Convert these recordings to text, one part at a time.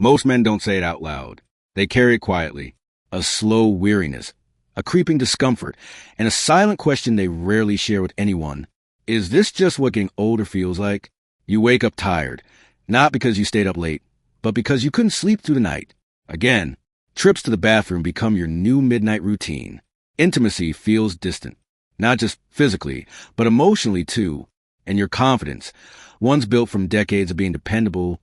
Most men don't say it out loud. They carry it quietly. A slow weariness, a creeping discomfort, and a silent question they rarely share with anyone. Is this just what getting older feels like? You wake up tired, not because you stayed up late, but because you couldn't sleep through the night. Again, trips to the bathroom become your new midnight routine. Intimacy feels distant, not just physically, but emotionally too. And your confidence, once built from decades of being dependable,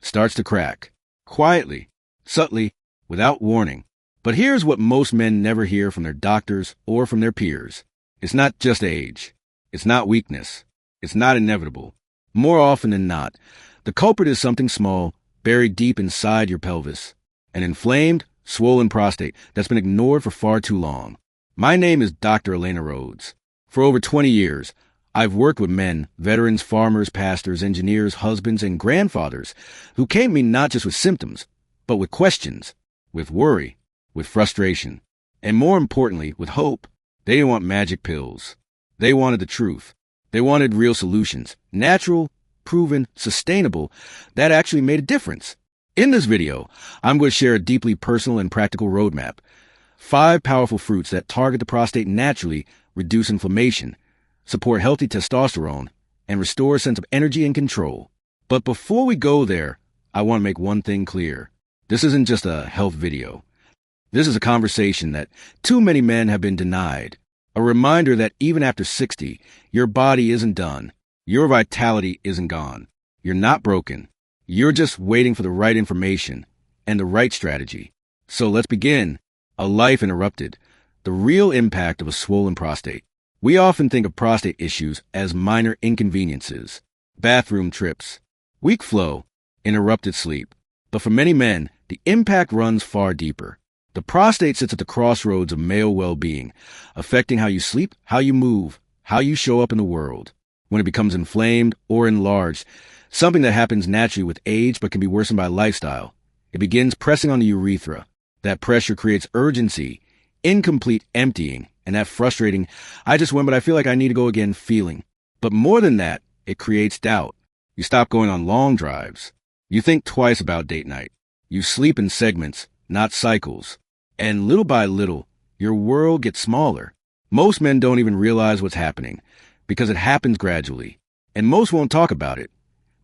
starts to crack. Quietly, subtly, without warning. But here's what most men never hear from their doctors or from their peers. It's not just age. It's not weakness. It's not inevitable. More often than not, the culprit is something small, buried deep inside your pelvis. An inflamed, swollen prostate that's been ignored for far too long. My name is Dr. Elena Rhodes. For over 20 years, I've worked with men, veterans, farmers, pastors, engineers, husbands, and grandfathers who came to me not just with symptoms, but with questions, with worry, with frustration, and more importantly, with hope. They didn't want magic pills. They wanted the truth. They wanted real solutions, natural, proven, sustainable, that actually made a difference. In this video, I'm going to share a deeply personal and practical roadmap. 5 powerful fruits that target the prostate naturally, reduce inflammation, support healthy testosterone, and restore a sense of energy and control. But before we go there, I want to make one thing clear. This isn't just a health video. This is a conversation that too many men have been denied. A reminder that even after 60, your body isn't done. Your vitality isn't gone. You're not broken. You're just waiting for the right information and the right strategy. So let's begin. A life interrupted. The real impact of a swollen prostate. We often think of prostate issues as minor inconveniences, bathroom trips, weak flow, interrupted sleep. But for many men, the impact runs far deeper. The prostate sits at the crossroads of male well-being, affecting how you sleep, how you move, how you show up in the world. When it becomes inflamed or enlarged, something that happens naturally with age but can be worsened by lifestyle, it begins pressing on the urethra. That pressure creates urgency, incomplete emptying, and that frustrating, I just went but I feel like I need to go again feeling. But more than that, it creates doubt. You stop going on long drives. You think twice about date night. You sleep in segments, not cycles. And little by little, your world gets smaller. Most men don't even realize what's happening because it happens gradually. And most won't talk about it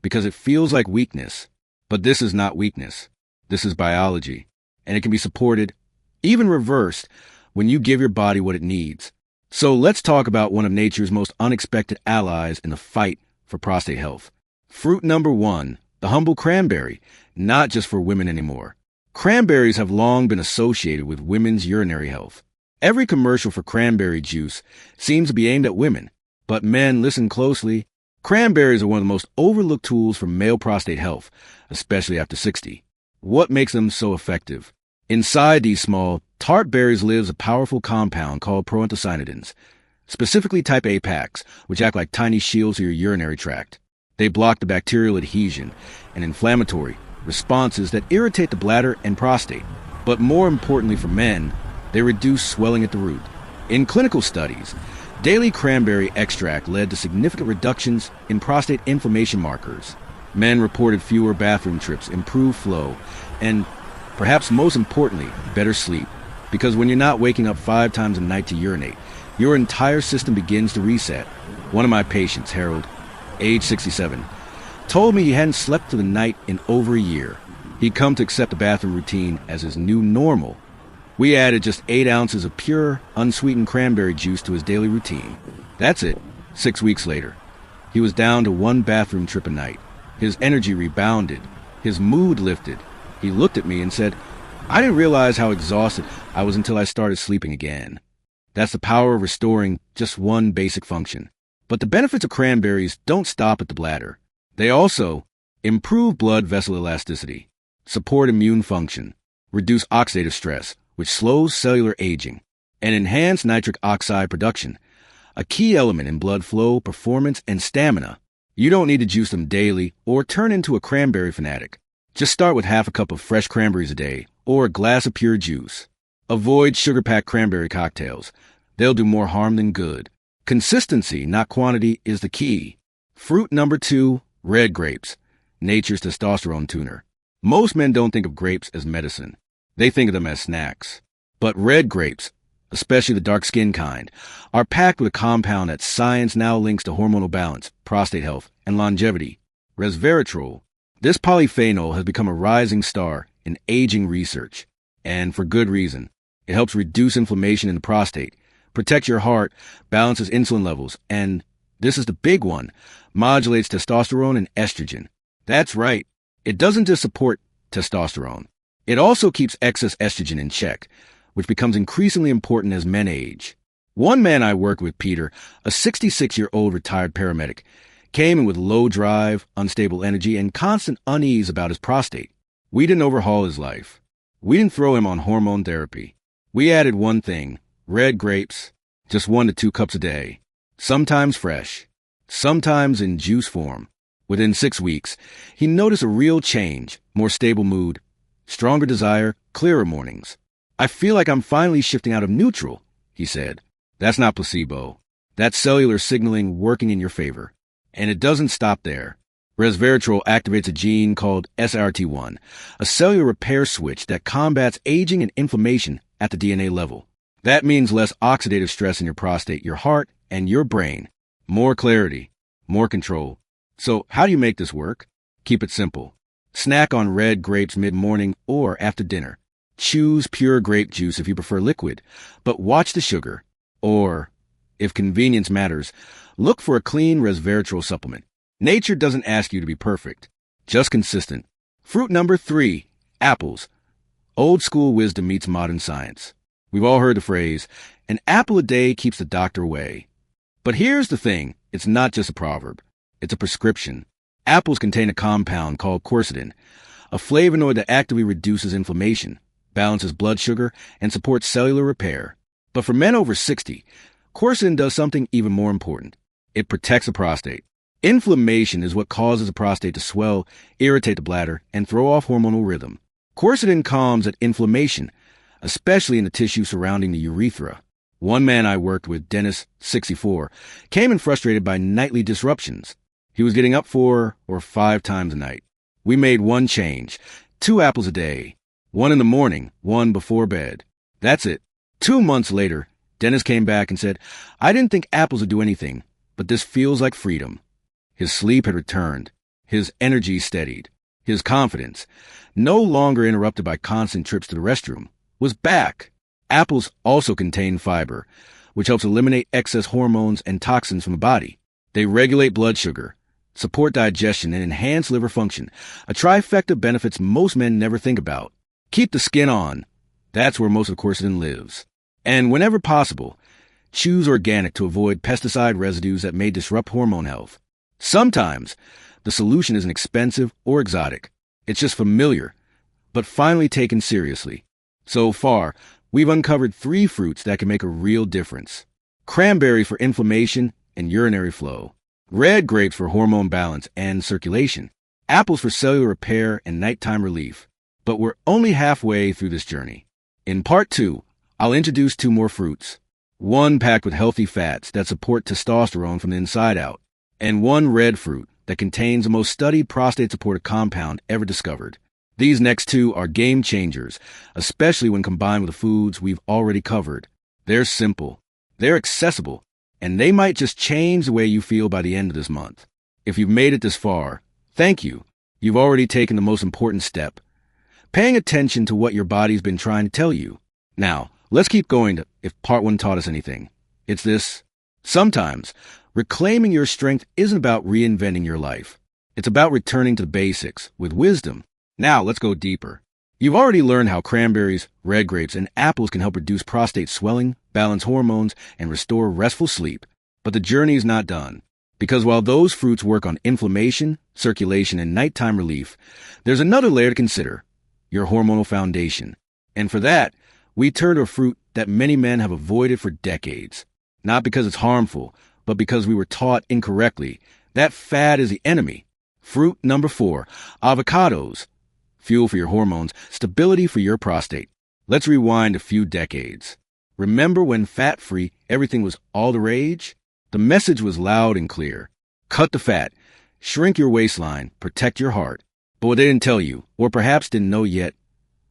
because it feels like weakness. But this is not weakness. This is biology. And it can be supported, even reversed, when you give your body what it needs. So let's talk about one of nature's most unexpected allies in the fight for prostate health. Fruit number 1, the humble cranberry, not just for women anymore. Cranberries have long been associated with women's urinary health. Every commercial for cranberry juice seems to be aimed at women. But men, listen closely. Cranberries are one of the most overlooked tools for male prostate health, especially after 60. What makes them so effective? Inside these small, tart berries lives a powerful compound called proanthocyanidins, specifically type A packs, which act like tiny shields to your urinary tract. They block the bacterial adhesion and inflammatory responses that irritate the bladder and prostate. But more importantly for men, they reduce swelling at the root. In clinical studies, daily cranberry extract led to significant reductions in prostate inflammation markers. Men reported fewer bathroom trips, improved flow, and perhaps most importantly, better sleep. Because when you're not waking up 5 times a night to urinate, your entire system begins to reset. One of my patients, Harold, age 67, told me he hadn't slept through the night in over a year. He'd come to accept the bathroom routine as his new normal. We added just 8 ounces of pure, unsweetened cranberry juice to his daily routine. That's it. 6 weeks later, he was down to 1 bathroom trip a night. His energy rebounded. His mood lifted. He looked at me and said, I didn't realize how exhausted I was until I started sleeping again. That's the power of restoring just one basic function. But the benefits of cranberries don't stop at the bladder. They also improve blood vessel elasticity, support immune function, reduce oxidative stress, which slows cellular aging, and enhance nitric oxide production, a key element in blood flow, performance, and stamina. You don't need to juice them daily or turn into a cranberry fanatic. Just start with half a cup of fresh cranberries a day or a glass of pure juice. Avoid sugar-packed cranberry cocktails. They'll do more harm than good. Consistency, not quantity, is the key. Fruit number 2, red grapes, nature's testosterone tuner. Most men don't think of grapes as medicine. They think of them as snacks. But red grapes, especially the dark-skinned kind, are packed with a compound that science now links to hormonal balance, prostate health, and longevity, resveratrol. This polyphenol has become a rising star in aging research, and for good reason. It helps reduce inflammation in the prostate, protects your heart, balances insulin levels, and, this is the big one, modulates testosterone and estrogen. That's right. It doesn't just support testosterone. It also keeps excess estrogen in check, which becomes increasingly important as men age. One man I worked with, Peter, a 66-year-old retired paramedic, came in with low drive, unstable energy, and constant unease about his prostate. We didn't overhaul his life. We didn't throw him on hormone therapy. We added one thing, red grapes, just 1 to 2 cups a day, sometimes fresh, sometimes in juice form. Within 6 weeks, he noticed a real change, more stable mood, stronger desire, clearer mornings. I feel like I'm finally shifting out of neutral, he said. That's not placebo. That's cellular signaling working in your favor. And it doesn't stop there. Resveratrol activates a gene called SRT1, a cellular repair switch that combats aging and inflammation at the DNA level. That means less oxidative stress in your prostate, your heart, and your brain. More clarity, more control. So how do you make this work? Keep it simple. Snack on red grapes mid-morning or after dinner. Choose pure grape juice if you prefer liquid, but watch the sugar. Or, if convenience matters, look for a clean resveratrol supplement. Nature doesn't ask you to be perfect, just consistent. Fruit number 3, apples. Old school wisdom meets modern science. We've all heard the phrase, an apple a day keeps the doctor away. But here's the thing, it's not just a proverb. It's a prescription. Apples contain a compound called quercetin, a flavonoid that actively reduces inflammation, balances blood sugar, and supports cellular repair. But for men over 60, quercetin does something even more important. It protects the prostate. Inflammation is what causes the prostate to swell, irritate the bladder, and throw off hormonal rhythm. Quercetin calms that inflammation, especially in the tissue surrounding the urethra. One man I worked with, Dennis, 64, came in frustrated by nightly disruptions. He was getting up 4 or 5 times a night. We made one change, 2 apples a day, 1 in the morning, 1 before bed. That's it. 2 months later, Dennis came back and said, I didn't think apples would do anything, but this feels like freedom. His sleep had returned. His energy steadied. His confidence, no longer interrupted by constant trips to the restroom, was back. Apples also contain fiber, which helps eliminate excess hormones and toxins from the body. They regulate blood sugar, support digestion, and enhance liver function, a trifecta of benefits most men never think about. Keep the skin on. That's where most of quercetin lives. And whenever possible, choose organic to avoid pesticide residues that may disrupt hormone health. Sometimes, the solution isn't expensive or exotic. It's just familiar, but finally taken seriously. So far, we've uncovered 3 fruits that can make a real difference. Cranberry for inflammation and urinary flow. Red grapes for hormone balance and circulation. Apples for cellular repair and nighttime relief. But we're only halfway through this journey. In part 2, I'll introduce 2 more fruits. One packed with healthy fats that support testosterone from the inside out. And one red fruit that contains the most studied prostate-supportive compound ever discovered. These next 2 are game changers, especially when combined with the foods we've already covered. They're simple, they're accessible, and they might just change the way you feel by the end of this month. If you've made it this far, thank you. You've already taken the most important step, paying attention to what your body's been trying to tell you. Now, let's keep going to if part 1 taught us anything. It's this. Sometimes, reclaiming your strength isn't about reinventing your life. It's about returning to the basics with wisdom. Now, let's go deeper. You've already learned how cranberries, red grapes, and apples can help reduce prostate swelling, balance hormones, and restore restful sleep. But the journey is not done. Because while those fruits work on inflammation, circulation, and nighttime relief, there's another layer to consider, your hormonal foundation. And for that, we turn to a fruit that many men have avoided for decades. Not because it's harmful, but because we were taught incorrectly. That fad is the enemy. Fruit number 4, avocados. Fuel for your hormones, stability for your prostate. Let's rewind a few decades. Remember when fat-free everything was all the rage? The message was loud and clear. Cut the fat, shrink your waistline, protect your heart. But what they didn't tell you, or perhaps didn't know yet,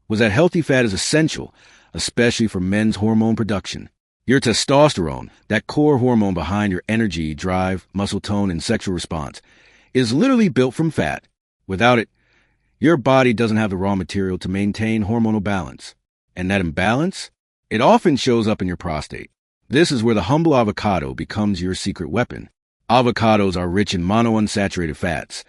was that healthy fat is essential, especially for men's hormone production. Your testosterone, that core hormone behind your energy, drive, muscle tone, and sexual response, is literally built from fat. Without it, your body doesn't have the raw material to maintain hormonal balance. And that imbalance? It often shows up in your prostate. This is where the humble avocado becomes your secret weapon. Avocados are rich in monounsaturated fats,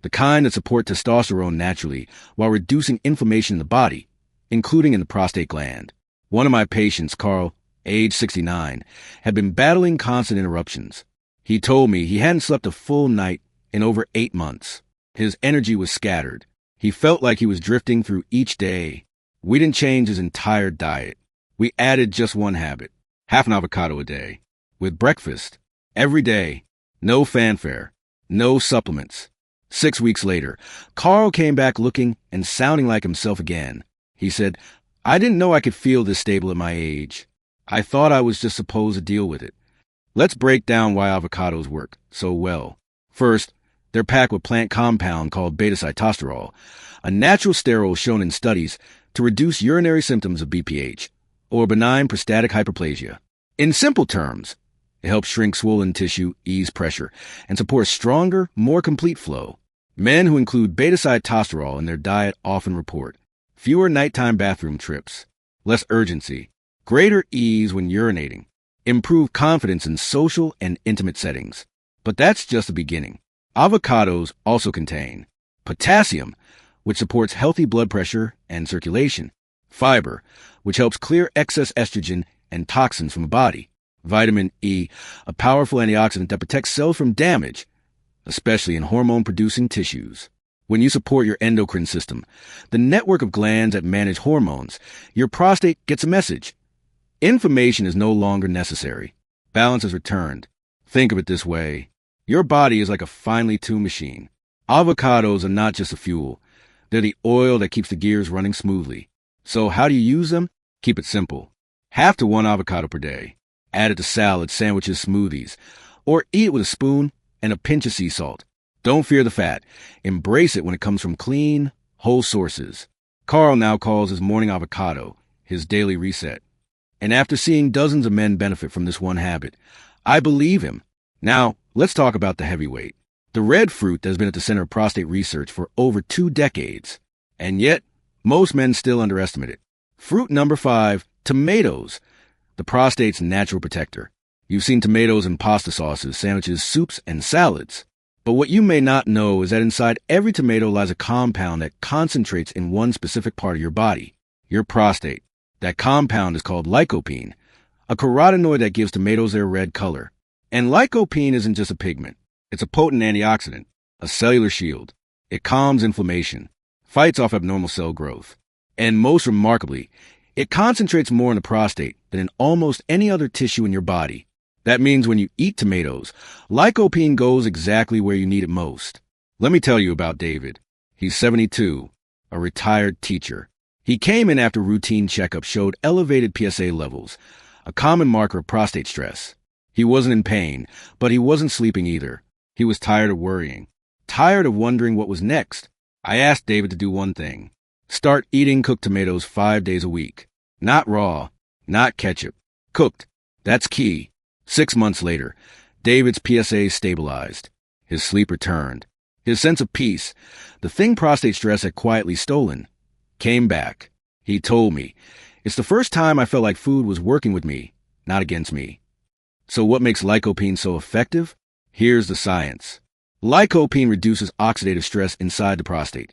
the kind that support testosterone naturally while reducing inflammation in the body, including in the prostate gland. One of my patients, Carl, age 69, had been battling constant interruptions. He told me he hadn't slept a full night in over 8 months. His energy was scattered. He felt like he was drifting through each day. We didn't change his entire diet. We added just one habit, half an avocado a day, with breakfast, every day, no fanfare, no supplements. 6 weeks later, Carl came back looking and sounding like himself again. He said, "I didn't know I could feel this stable at my age. I thought I was just supposed to deal with it." Let's break down why avocados work so well. First, they're packed with plant compound called beta-sitosterol, a natural sterol shown in studies to reduce urinary symptoms of BPH, or benign prostatic hyperplasia. In simple terms, it helps shrink swollen tissue, ease pressure, and support stronger, more complete flow. Men who include beta-sitosterol in their diet often report fewer nighttime bathroom trips, less urgency, greater ease when urinating, improved confidence in social and intimate settings. But that's just the beginning. Avocados also contain potassium, which supports healthy blood pressure and circulation, fiber, which helps clear excess estrogen and toxins from the body, vitamin E, a powerful antioxidant that protects cells from damage, especially in hormone-producing tissues. When you support your endocrine system, the network of glands that manage hormones, your prostate gets a message. Inflammation is no longer necessary. Balance is returned. Think of it this way. Your body is like a finely tuned machine. Avocados are not just a fuel. They're the oil that keeps the gears running smoothly. So how do you use them? Keep it simple. Half to 1 avocado per day. Add it to salads, sandwiches, smoothies. Or eat it with a spoon and a pinch of sea salt. Don't fear the fat. Embrace it when it comes from clean, whole sources. Carl now calls his morning avocado his daily reset. And after seeing dozens of men benefit from this one habit, I believe him. Now, let's talk about the heavyweight. The red fruit that has been at the center of prostate research for over 2 decades. And yet, most men still underestimate it. Fruit number 5, tomatoes, the prostate's natural protector. You've seen tomatoes in pasta sauces, sandwiches, soups, and salads. But what you may not know is that inside every tomato lies a compound that concentrates in one specific part of your body, your prostate. That compound is called lycopene, a carotenoid that gives tomatoes their red color. And lycopene isn't just a pigment. It's a potent antioxidant, a cellular shield. It calms inflammation, fights off abnormal cell growth. And most remarkably, it concentrates more in the prostate than in almost any other tissue in your body. That means when you eat tomatoes, lycopene goes exactly where you need it most. Let me tell you about David. He's 72, a retired teacher. He came in after routine checkup showed elevated PSA levels, a common marker of prostate stress. He wasn't in pain, but he wasn't sleeping either. He was tired of worrying, tired of wondering what was next. I asked David to do one thing. Start eating cooked tomatoes 5 days a week. Not raw, not ketchup. Cooked. That's key. 6 months later, David's PSA stabilized. His sleep returned. His sense of peace, the thing prostate stress had quietly stolen, came back. He told me, "It's the first time I felt like food was working with me, not against me." So what makes lycopene so effective? Here's the science. Lycopene reduces oxidative stress inside the prostate,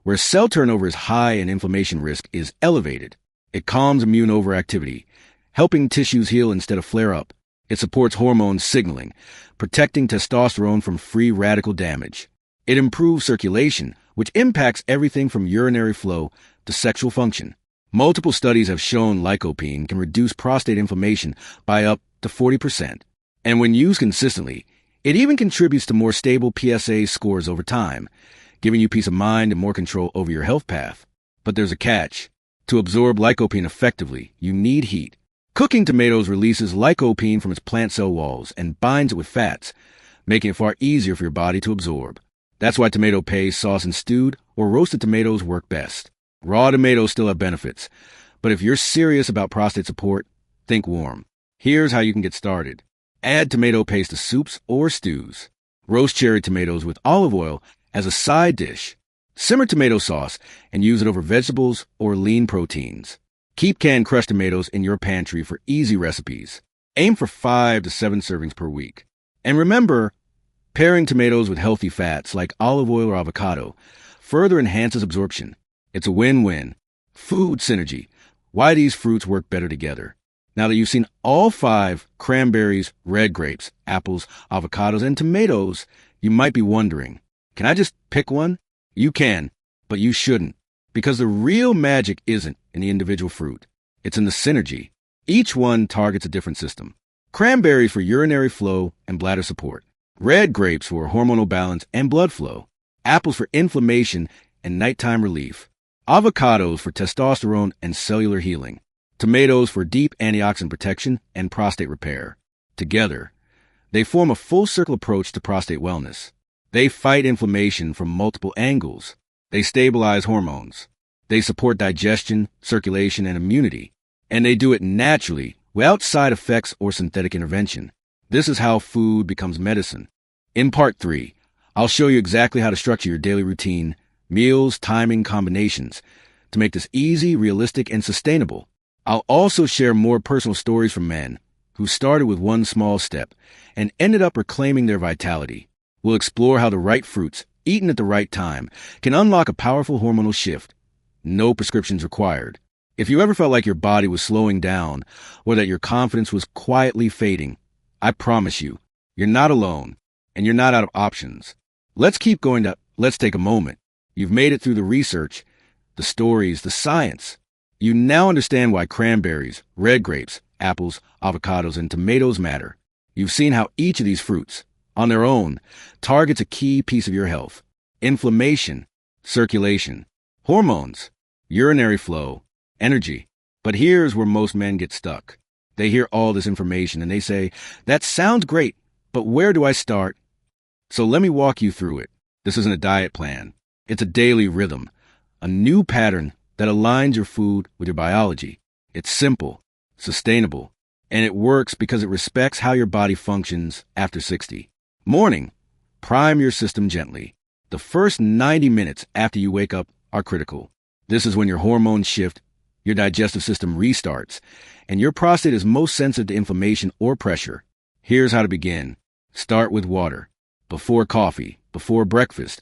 where cell turnover is high and inflammation risk is elevated. It calms immune overactivity, helping tissues heal instead of flare up. It supports hormone signaling, protecting testosterone from free radical damage. It improves circulation, which impacts everything from urinary flow to sexual function. Multiple studies have shown lycopene can reduce prostate inflammation by up to 40%. And when used consistently, it even contributes to more stable PSA scores over time, giving you peace of mind and more control over your health path. But there's a catch. To absorb lycopene effectively, you need heat. Cooking tomatoes releases lycopene from its plant cell walls and binds it with fats, making it far easier for your body to absorb. That's why tomato paste, sauce, and stewed or roasted tomatoes work best. Raw tomatoes still have benefits, but if you're serious about prostate support, think warm. Here's how you can get started. Add tomato paste to soups or stews. Roast cherry tomatoes with olive oil as a side dish. Simmer tomato sauce and use it over vegetables or lean proteins. Keep canned crushed tomatoes in your pantry for easy recipes. Aim for 5 to 7 servings per week. And remember, pairing tomatoes with healthy fats like olive oil or avocado further enhances absorption. It's a win-win. Food synergy. Why these fruits work better together. Now that you've seen all 5, cranberries, red grapes, apples, avocados, and tomatoes, you might be wondering, can I just pick one? You can, but you shouldn't, because the real magic isn't in the individual fruit. It's in the synergy. Each one targets a different system. Cranberries for urinary flow and bladder support. Red grapes for hormonal balance and blood flow. Apples for inflammation and nighttime relief. Avocados for testosterone and cellular healing. Tomatoes for deep antioxidant protection and prostate repair. Together, they form a full-circle approach to prostate wellness. They fight inflammation from multiple angles. They stabilize hormones. They support digestion, circulation, and immunity. And they do it naturally, without side effects or synthetic intervention. This is how food becomes medicine. In Part 3, I'll show you exactly how to structure your daily routine, meals, timing, combinations, to make this easy, realistic, and sustainable. I'll also share more personal stories from men who started with one small step and ended up reclaiming their vitality. We'll explore how the right fruits, eaten at the right time, can unlock a powerful hormonal shift. No prescriptions required. If you ever felt like your body was slowing down or that your confidence was quietly fading, I promise you, you're not alone and you're not out of options. Let's keep going. Let's take a moment. You've made it through the research, the stories, the science. You now understand why cranberries, red grapes, apples, avocados, and tomatoes matter. You've seen how each of these fruits, on their own, targets a key piece of your health. Inflammation, circulation, hormones, urinary flow, energy. But here's where most men get stuck. They hear all this information and they say, that sounds great, but where do I start? So let me walk you through it. This isn't a diet plan. It's a daily rhythm, a new pattern that aligns your food with your biology. It's simple, sustainable, and it works because it respects how your body functions after 60. Morning, prime your system gently. The first 90 minutes after you wake up are critical. This is when your hormones shift, your digestive system restarts, and your prostate is most sensitive to inflammation or pressure. Here's how to begin. Start with water. Before coffee, before breakfast,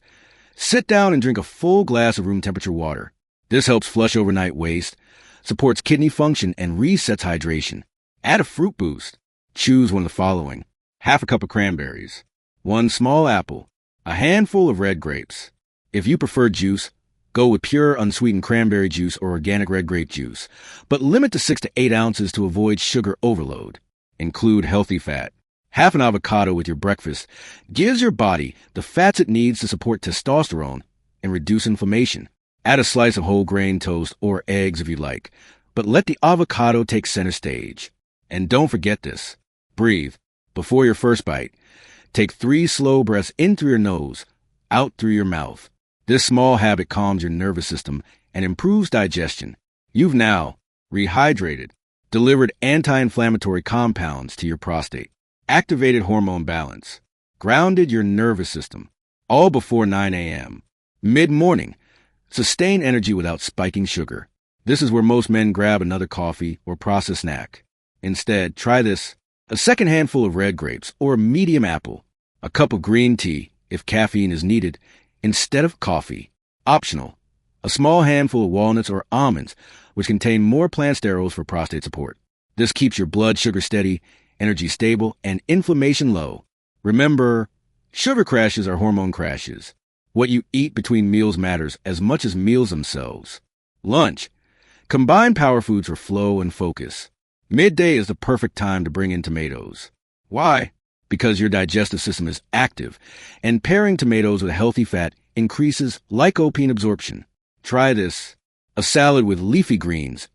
sit down and drink a full glass of room temperature water. This helps flush overnight waste, supports kidney function, and resets hydration. Add a fruit boost. Choose one of the following. Half a cup of cranberries, 1 small apple, a handful of red grapes. If you prefer juice, go with pure unsweetened cranberry juice or organic red grape juice, but limit to 6 to 8 ounces to avoid sugar overload. Include healthy fat. Half an avocado with your breakfast gives your body the fats it needs to support testosterone and reduce inflammation. Add a slice of whole grain toast or eggs if you like, but let the avocado take center stage. And don't forget this. Breathe. Before your first bite, take 3 slow breaths in through your nose, out through your mouth. This small habit calms your nervous system and improves digestion. You've now rehydrated, delivered anti-inflammatory compounds to your prostate, activated hormone balance, grounded your nervous system, all before 9 a.m. Mid-morning, sustain energy without spiking sugar. This is where most men grab another coffee or processed snack. Instead, try this. A second handful of red grapes or a medium apple. A cup of green tea, if caffeine is needed, instead of coffee. Optional. A small handful of walnuts or almonds, which contain more plant sterols for prostate support. This keeps your blood sugar steady, energy stable, and inflammation low. Remember, sugar crashes are hormone crashes. What you eat between meals matters as much as meals themselves. Lunch. Combine power foods for flow and focus. Midday is the perfect time to bring in tomatoes. Why? Because your digestive system is active, and pairing tomatoes with healthy fat increases lycopene absorption. Try this. A salad with leafy greens,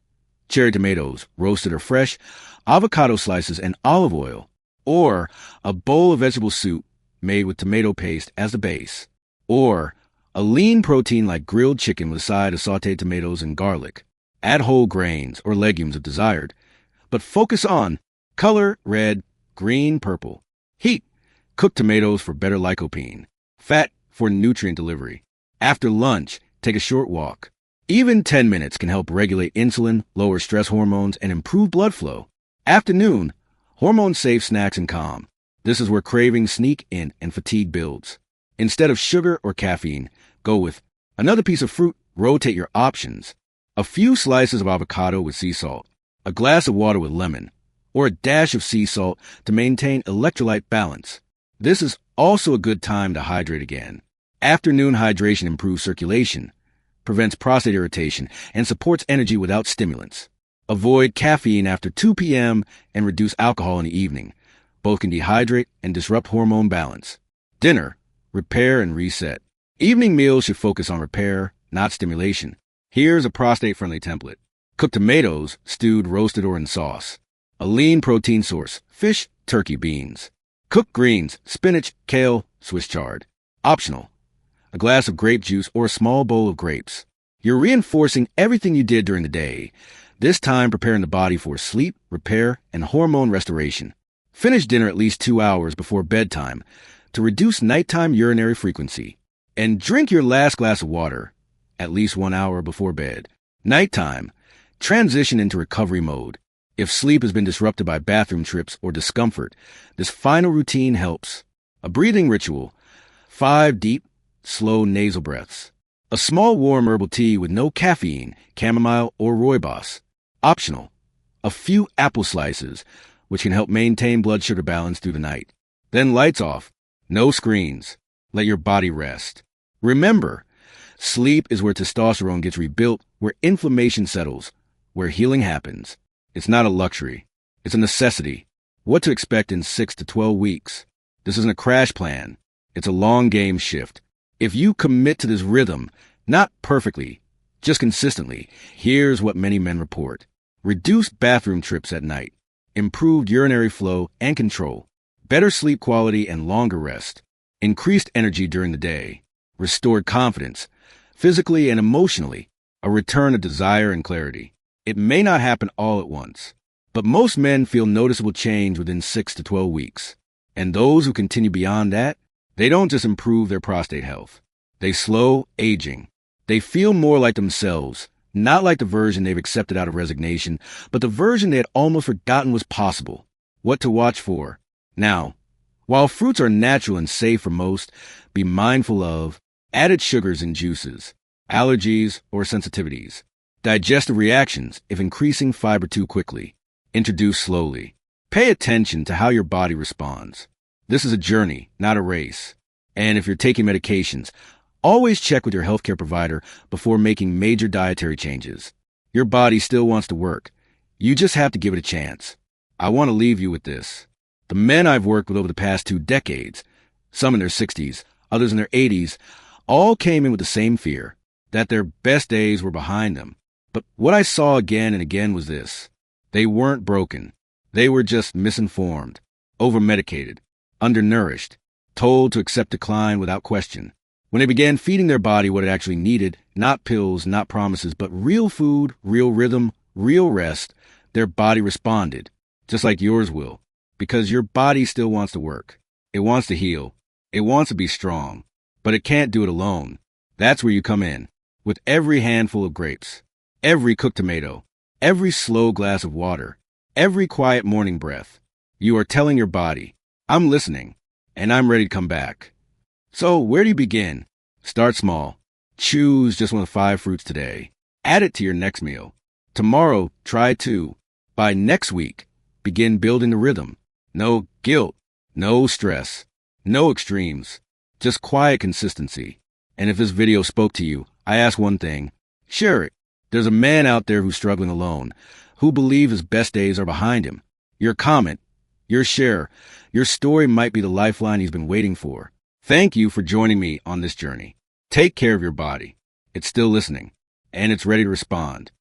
cherry tomatoes, roasted or fresh, avocado slices, and olive oil. Or a bowl of vegetable soup made with tomato paste as the base. Or a lean protein like grilled chicken with a side of sauteed tomatoes and garlic. Add whole grains or legumes if desired, but focus on color, red, green, purple. Heat, cooked tomatoes for better lycopene. Fat for nutrient delivery. After lunch, take a short walk. Even 10 minutes can help regulate insulin, lower stress hormones, and improve blood flow. Afternoon, hormone-safe snacks and calm. This is where cravings sneak in and fatigue builds. Instead of sugar or caffeine, go with another piece of fruit. Rotate your options. A few slices of avocado with sea salt, a glass of water with lemon, or a dash of sea salt to maintain electrolyte balance. This is also a good time to hydrate again. Afternoon hydration improves circulation, prevents prostate irritation, and supports energy without stimulants. Avoid caffeine after 2 p.m. and reduce alcohol in the evening. Both can dehydrate and disrupt hormone balance. Dinner, repair and reset. Evening meals should focus on repair, not stimulation. Here's a prostate-friendly template. Cooked tomatoes, stewed, roasted, or in sauce. A lean protein source, fish, turkey, beans. Cooked greens, spinach, kale, Swiss chard. Optional. A glass of grape juice or a small bowl of grapes. You're reinforcing everything you did during the day, this time preparing the body for sleep, repair, and hormone restoration. Finish dinner at least 2 hours before bedtime to reduce nighttime urinary frequency. And drink your last glass of water at least 1 hour before bed. Nighttime, transition into recovery mode. If sleep has been disrupted by bathroom trips or discomfort, this final routine helps. A breathing ritual, 5 deep, slow nasal breaths. A small warm herbal tea with no caffeine, chamomile or rooibos. Optional. A few apple slices, which can help maintain blood sugar balance through the night. Then lights off. No screens. Let your body rest. Remember, sleep is where testosterone gets rebuilt, where inflammation settles, where healing happens. It's not a luxury. It's a necessity. What to expect in 6 to 12 weeks. This isn't a crash plan. It's a long game shift. If you commit to this rhythm, not perfectly, just consistently, here's what many men report. Reduced bathroom trips at night. Improved urinary flow and control. Better sleep quality and longer rest. Increased energy during the day. Restored confidence, physically and emotionally, a return of desire and clarity. It may not happen all at once, but most men feel noticeable change within 6 to 12 weeks. And those who continue beyond that, they don't just improve their prostate health. They slow aging. They feel more like themselves, not like the version they've accepted out of resignation, but the version they had almost forgotten was possible. What to watch for. Now, while fruits are natural and safe for most, be mindful of added sugars in juices, allergies or sensitivities, digestive reactions if increasing fiber too quickly, introduce slowly. Pay attention to how your body responds. This is a journey, not a race. And if you're taking medications, always check with your healthcare provider before making major dietary changes. Your body still wants to work. You just have to give it a chance. I want to leave you with this. The men I've worked with over the past 2 decades, some in their 60s, others in their 80s, all came in with the same fear, that their best days were behind them. But what I saw again and again was this. They weren't broken. They were just misinformed, over-medicated, undernourished, told to accept decline without question. When they began feeding their body what it actually needed, not pills, not promises, but real food, real rhythm, real rest, their body responded, just like yours will, because your body still wants to work. It wants to heal. It wants to be strong, but it can't do it alone. That's where you come in, with every handful of grapes, every cooked tomato, every slow glass of water, every quiet morning breath. You are telling your body, I'm listening, and I'm ready to come back. So where do you begin? Start small. Choose just one of 5 fruits today. Add it to your next meal. Tomorrow, try 2. By next week, begin building the rhythm. No guilt, no stress, no extremes, just quiet consistency. And if this video spoke to you, I ask one thing. Share it. There's a man out there who's struggling alone, who believes his best days are behind him. Your comment, your share, your story might be the lifeline he's been waiting for. Thank you for joining me on this journey. Take care of your body. It's still listening, and it's ready to respond.